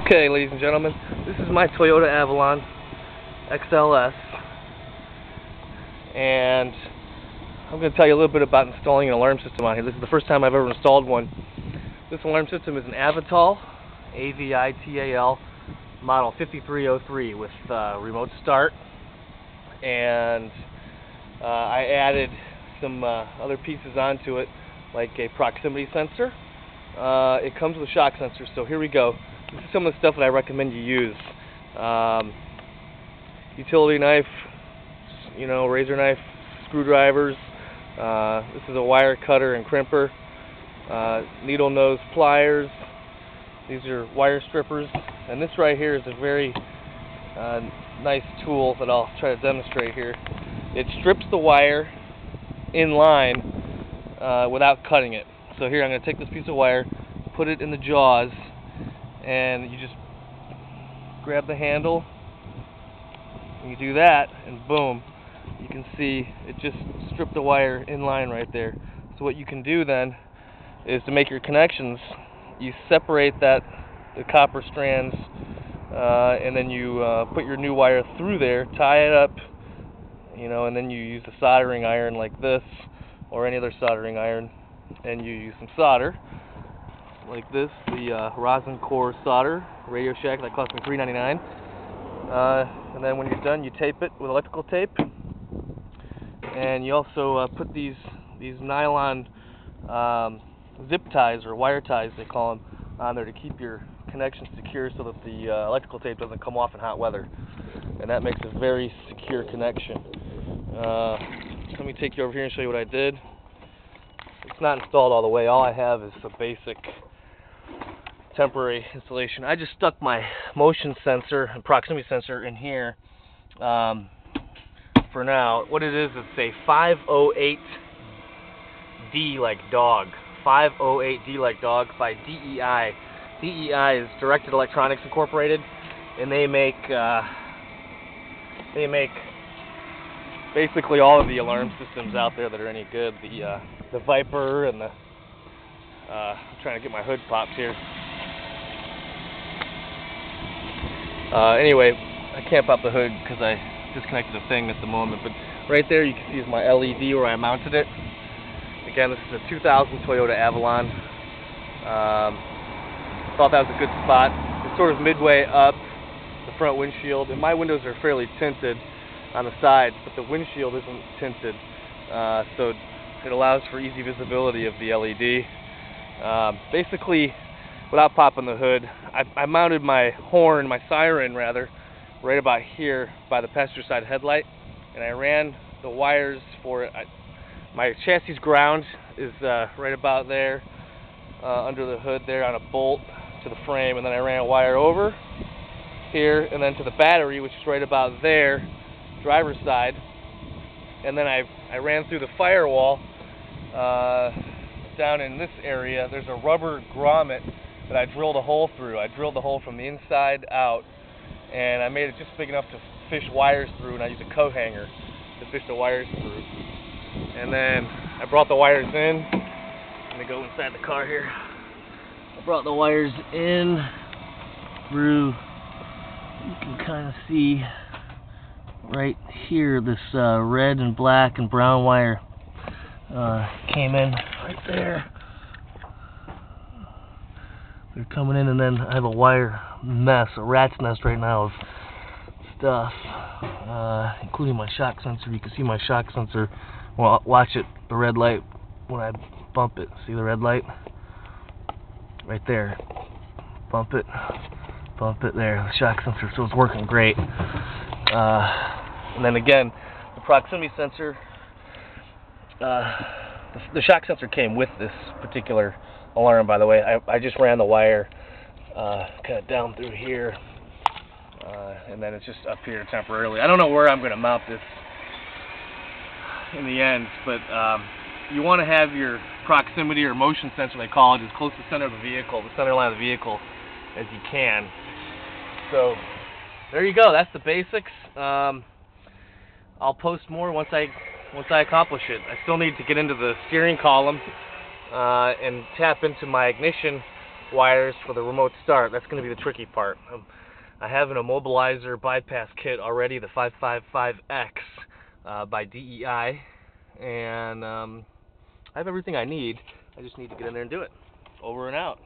Okay, ladies and gentlemen, this is my Totota Avalon XLS, and I'm going to tell you a little bit about installing an alarm system on here. This is the first time I've ever installed one. This alarm system is an Avital, A-V-I-T-A-L, model 5303 with remote start, and I added some other pieces onto it, like a proximity sensor. It comes with a shock sensor, so here we go. This is some of the stuff that I recommend you use. Utility knife, razor knife, screwdrivers. This is a wire cutter and crimper. Needle nose pliers. These are wire strippers. And this right here is a very nice tool that I'll try to demonstrate here. It strips the wire in line without cutting it. So here I'm going to take this piece of wire, put it in the jaws, and you just grab the handle, and you do that, and boom, you can see it just stripped the wire in line right there. So what you can do then is, to make your connections, you separate the copper strands, and then you put your new wire through there, tie it up, and then you use a soldering iron like this, or any other soldering iron, and you use some solder like this, the rosin core solder, Radio Shack, that cost me $3.99. And then when you're done, you tape it with electrical tape, and you also put these nylon zip ties, or wire ties they call them, on there to keep your connection secure, so that the electrical tape doesn't come off in hot weather, and that makes a very secure connection. Let me take you over here and show you what I did. It's not installed all the way. All I have is a basic temporary installation. I just stuck my motion sensor and proximity sensor in here for now. What it is, it's a 508D like dog. 508D like dog by DEI. DEI is Directed Electronics Incorporated, and they make basically all of the alarm systems out there that are any good. The Viper and the I'm trying to get my hood popped here. Anyway, I can't pop the hood because I disconnected the thing at the moment, but right there you can see is my LED where I mounted it. Again, this is a 2000 Totota Avalon. Thought that was a good spot. It's sort of midway up the front windshield, and my windows are fairly tinted on the sides, but the windshield isn't tinted, so it allows for easy visibility of the LED. Basically, without popping the hood, I mounted my siren rather, right about here by the passenger side headlight, and I ran the wires for it. My chassis ground is right about there, under the hood there, on a bolt to the frame, and then I ran a wire over here and then to the battery, which is right about there, driver's side, and then I ran through the firewall down in this area. There's a rubber grommet that I drilled a hole through. I drilled the hole from the inside out, and I made it just big enough to fish wires through, and I used a coat hanger to fish the wires through. And then I brought the wires in. I'm going to go inside the car here. I brought the wires in through, you can kind of see right here, this red and black and brown wire came in right there. They're coming in, and then I have a wire mess, a rat's nest right now of stuff, including my shock sensor. You can see my shock sensor. Well, watch it, the red light, when I bump it. See the red light? Right there. Bump it there. The shock sensor, so it's working great. And then again, the proximity sensor, the shock sensor came with this particular alarm, by the way. I just ran the wire kind of down through here, and then it's just up here temporarily. I don't know where I'm going to mount this in the end, but you want to have your proximity or motion sensor, they call it, as close to the center of the vehicle, the center line of the vehicle, as you can. So there you go. That's the basics. I'll post more once I accomplish it. I still need to get into the steering column and tap into my ignition wires for the remote start. That's going to be the tricky part. I have an immobilizer bypass kit already, the 555X by DEI, and I have everything I need. I just need to get in there and do it. Over and out.